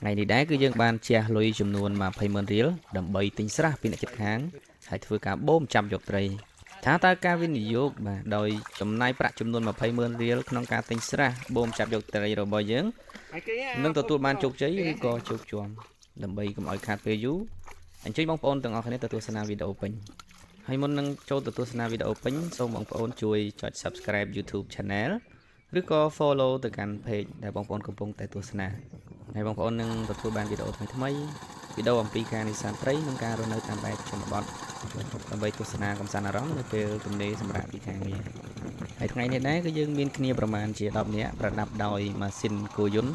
ngày này đấy cứ dương ban chia lùi chùm nuôn mà phải mơn riel đầm bay tinh sra pin chật hàng hay thưa cả bom trăm dọc tray thả ta ca vin dọc mà đòi chùm nay bạc chùm nuôn mà phải mơn riel không cả tinh sra bom trăm dọc tray rồi bao dương nâng tụt tụt ban chụp cháy có chụp chuồng đầm bay cầm ỏi khát về dú anh chơi bóng phone từng ở cái này tụt sana video open hay muốn nâng cho tụt sana video open xong bóng phone chui cho subscribe YouTube channel ឬក៏ follow ទៅកាន់ page ដែលបងប្អូនកំពុងតែទស្សនាហើយបងប្អូននឹងទទួលបានវីដេអូថ្មីៗវីដេអូអំពីការនេសាទត្រីនិងការរស់នៅតាមបែបជនបទដើម្បីទស្សនាកំសាន្តអារម្មណ៍នៅពេលទំនេរសម្រាប់ពីការងារហើយថ្ងៃនេះដែរគឺយើងមានគ្នាប្រមាណជា10នាក់ប្រដាប់ដោយម៉ាស៊ីនគោយន្ត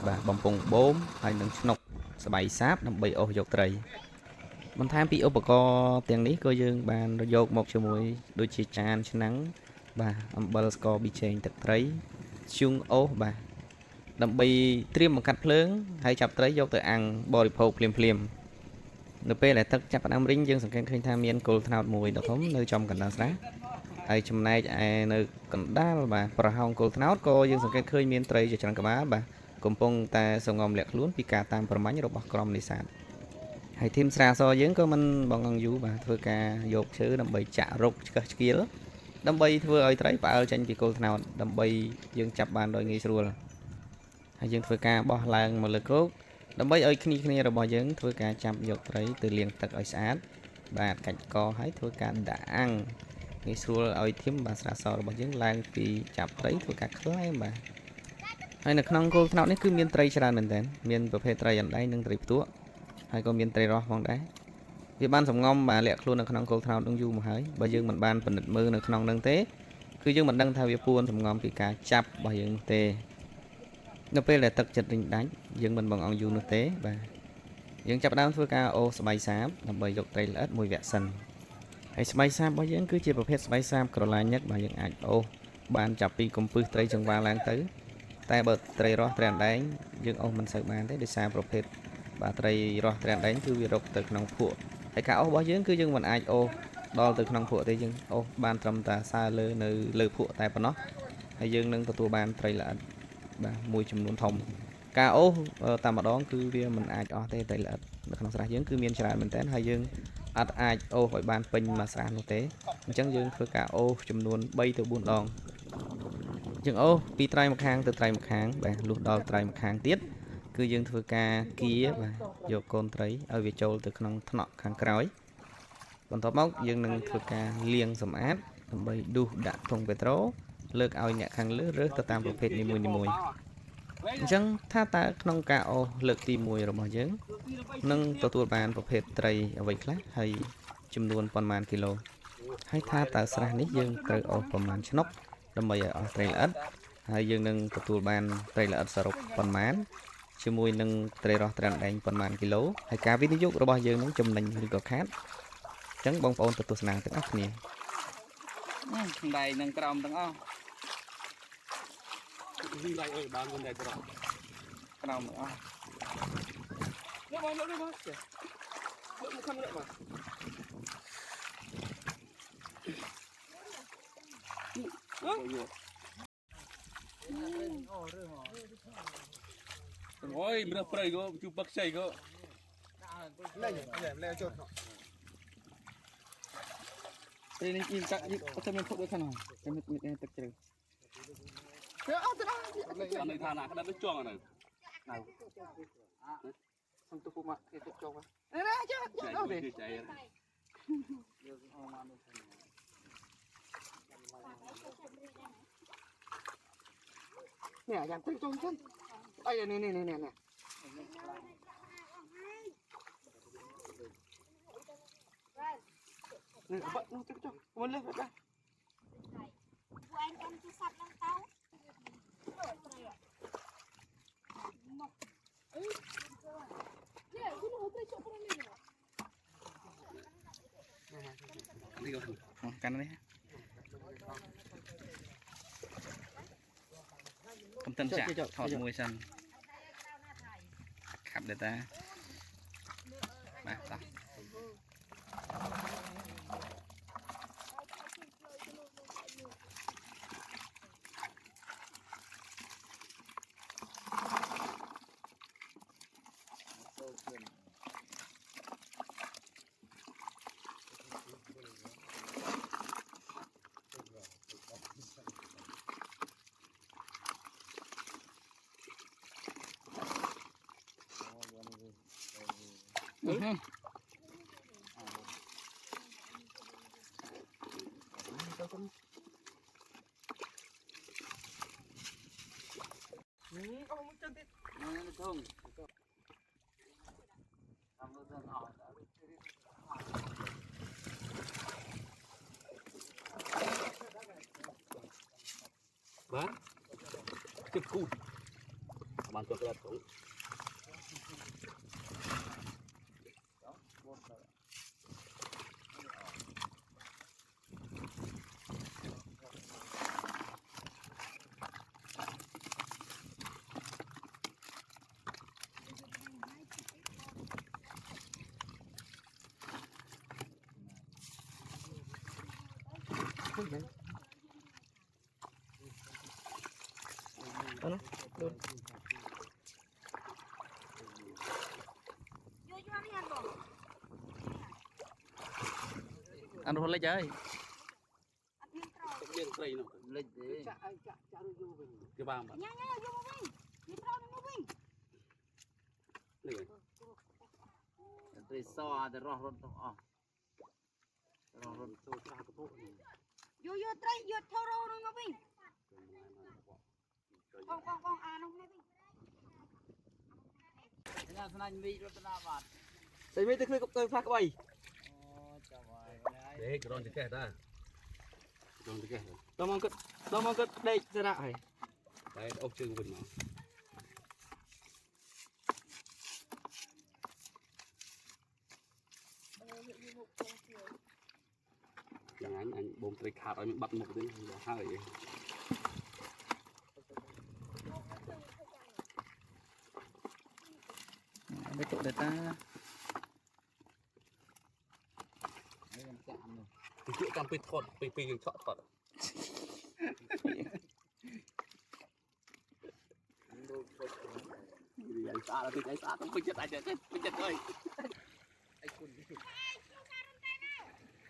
បាទបំពង់បូមហើយនឹងឆ្នុកស្បៃសាបដើម្បីអូសយកត្រីបន្ថែមពីឧបករណ៍ទាំងនេះក៏យើងបានយកមកជាមួយដូចជាចានឆ្នាំងបាទអំបិលស្ករប៊ីចេងទឹកត្រីធ្យូងអូសបាទដើម្បីត្រៀមបង្កាត់ភ្លើងហើយចាប់ត្រីយកទៅអាំងបរិភោគភ្លាមនៅពេលដែលទឹកចាប់ផ្ដើមរីងយើងសង្កេតឃើញថាមានគល់ត្នោតមួយដ៏ធំនៅចំកណ្ដាលស្រះហើយចំណែកឯនៅកណ្ដាលបាទប្រហោងគល់ត្នោតក៏យើងសង្កេតឃើញមានត្រីជាច្រើនក្បាលបាទកំពុងតែសងំលាក់ខ្លួនពីការតាមប្រមាញ់របស់ក្រុមនេសាទហើយធីមស្រាសយើងក៏មិនបងអង្គយូបាទធ្វើការយកឈើដើម្បីចាក់រុកឆ្កឹះឆ្កៀលដើម្បីធ្វើឲ្យត្រីផ្អើលចេញពីគល់ត្នោតដើម្បីយើងចាប់បានដោយងាយស្រួលហើយយើងធ្វើការបោះឡើងមកលើគោកដើម្បីឲ្យគ្នារបស់យើងធ្វើការចាប់យកត្រីទៅលាងទឹកឲ្យស្អាតបាទកាច់កហើយធ្វើការដាក់អាំងងាយស្រួលឲ្យធៀមបាទស្រាសរបស់យើងឡើងពីចាប់ត្រីធ្វើការខ្លែមបាទហើយនៅក្នុងគល់ត្នោតនេះគឺមានត្រីច្រើនមែនទែនមានប្រភេទត្រីអណ្ដែងនិងត្រីផ្ទក់ហើយក៏មានត្រីរ៉ស់ផងដែរវាបានសំងំបាទលាក់ខ្លួននៅក្នុងគល់ត្នោតនឹងយូរមកហើយបើយើងមិនបានពិនិត្យមើលនៅក្នុងនឹងទេគឺយើងមិនដឹងថាវាពួនសំងំពីការចាប់របស់យើងទេនៅពេលដែលទឹកចិត្តរីងដាច់យើងមិនបងអង្គយូរនោះទេបាទយើងចាប់ផ្ដើមធ្វើការអូសស្បៃសាបដើម្បីយកត្រីល្អិតមួយវគ្គសិនហើយស្បៃសាបរបស់យើងគឺជាប្រភេទស្បៃសាបក្រឡាញឹកបាទយើងអាចអូសបានចាប់ពីកំពឹសត្រីចង្វាឡើងទៅតែបើត្រីរស់ត្រីអណ្ដែងយើងអូសមិនសូវបានទេដោយសារប្រភេទបាទត្រីរស់ត្រីអណ្ដែងគឺវារកទៅក្នុងភក់ហើយការអូសរបស់យើងគឺយើងមិនអាចអូសដល់ទៅក្នុងភក់ទេយើងអូសបានត្រឹមតែសើលើនៅលើភក់តែប៉ុណ្ណោះហើយយើងនឹងទទួលបានត្រីល្អិតបាទមួយចំនួនធំការអូសតែម្ដងគឺវាមិនអាចអស់ទេត្រីល្អិតនៅក្នុងស្រះយើងគឺមានច្រើនមែនតើហើយយើងអត់អាចអូសឲ្យបានពេញមួយស្រះនោះទេអញ្ចឹងយើងធ្វើការអូសចំនួន3ទៅ4ដងយើងអូសពីត្រៃម្ខាងទៅត្រៃម្ខាងបាទលុះដល់ត្រៃម្ខាងទៀតគឺយើងធ្វើការគៀបាទយកកូនត្រីឲ្យវាចូលទៅក្នុងថ្នាក់ខាងក្រោយបន្ទាប់មកយើងនឹងធ្វើការលាងសម្អាតដើម្បីដួសដាក់ធុងពេត្រូលើកឲ្យអ្នកខាងលើរើសទៅតាមប្រភេទនីមួយៗអញ្ចឹងថាតើក្នុងការអូសលើកទី1របស់យើងនឹងទទួលបានប្រភេទត្រីអ្វីខ្លះហើយចំនួនប៉ុន្មានគីឡូហើយថាតើស្រះនេះយើងត្រូវអូសប្រមាណឆ្នុកដើម្បីឲ្យអស់ត្រីល្អិតហើយយើងនឹងទទួលបានត្រីល្អិតសរុបប៉ុន្មានជាមួយនឹងត្រីរស់ត្រីអណ្ដែងប៉ុន្មានគីឡូហើយការវិនិយោគរបស់យើងនឹងចំណេញឬក៏ខាតអញ្ចឹងបងប្អូនទៅទស្សនាទាំងអស់គ្នាដៃនឹងក្រោមទាំងអស់វិញឡៃអើបានវិញដៃក្រោមក្រោមទាំងអស់យកមកយកមកចេះយកមកខំយកមកអូយមើលព្រៃក៏ជួបបឹកខ្ចីក៏លែចុះពេលនេះជីកាក់អត់មានភពដូចខាងនោះតែមានទឹកជ្រៅអត់ទៅអត់នៅឋានៈក្តាប់ទៅជាប់នៅសុំទៅពុកមកគេទុកចុះនេះចុះអត់ទេនេះយ៉ាងទៅចុះចឹងអីនេះនេះនេះនេះបាក់នោះទឹកចុះមិនលេះបាក់ពួកឯងចាំទូរស័ព្ទឡើងទៅកាន់នេះកំតិនចាក់ថតមួយសិនខាប់ដែរតាបាទតោះ ông chân thế không làm nó dần hỏi bán chụp cùn bán cho cái cũng Ano? Doon. Ăn rồi lấy chơi. liên cây nó lịch đấy chả nó vô mình cái ba mà Nha nha vô mà Vinh. Đi trâu đi mà Vinh. này Dari so ada roh ron oh. Roh ron tôi cha cái bộ này Vô vô trây vô theo rô đi mà Vinh. Con nó này Vinh. Ina senang mi ron na bat. Tại mấy tôi phát bay. Oh, chawai. đấy cái đòn thì kẹt ra đòn thì kẹt Đó mong cất đây ra lại. đấy ông trương vinh mà chẳng anh bông tây khát anh bắt một cái hơi Để tụi để ta. thì chuyện cầm pin thọt pin chọn thọt anh xa là anh xa không chết anh chết ơi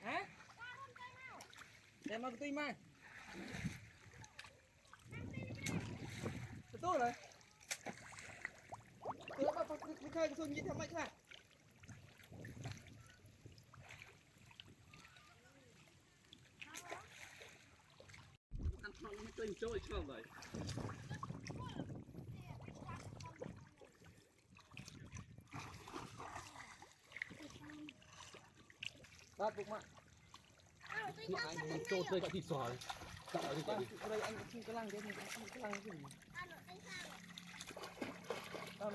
Hả? Đem nó cái mà. Tôi rồi. Tôi bắt cái khai cái xuân như thế mạnh hả? ăn xong tên chơi chơi rồi Bắt bụng mà. anh trôi chơi cả thịt sò này cạo đi cạo đi Đây anh xin cái lăng cái gì? Anh cái lăng cái gì?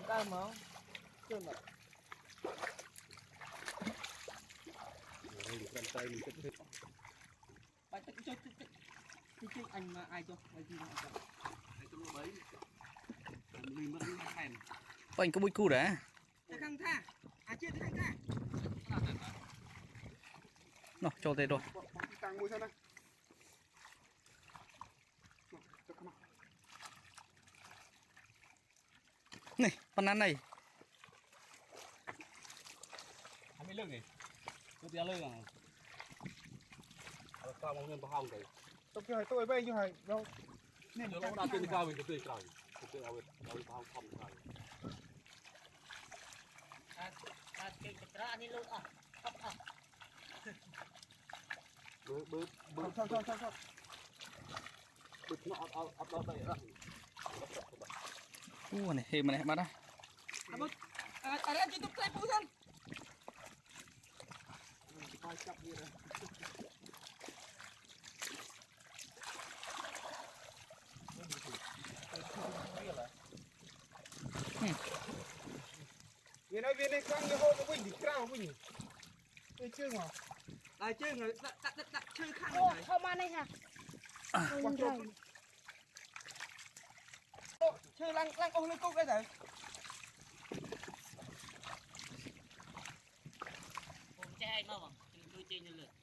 Cam máu. Trơn rồi. đây được cầm tay mình thích thích Bạn tự cho cái anh mà ai cho? Ai gì cho? anh cho nó bấy mình vẫn hèn Anh có bụi cu đã. Cái khăn tha. À chưa cái khăn tha. Nó cho tay rồi. Càng mùi sao đây? Này, con ăn này. anh mới lưng này tôi đi lưng à sao mong nhân bao hồng rồi Tôi bây như này đâu. nên nó đã tên cao mình tươi trời tôi ao bao hồng trời Cái tra ni lu ah. bớt Sao. bớt nó ấp đó đây ra Này, hề mà này bắt á. À đây chúng tôi phụ thân. Viên ơi viên này quăng cái hộp của mình thì cao của mình. Tôi chưa mà. À chưa rồi đặt chơi khăn Ô, này. không ăn đây hả? Ôi trời. Chơi lăng ô lên cô cái rồi.ผมจะให้มาบ่คือจริงๆเลย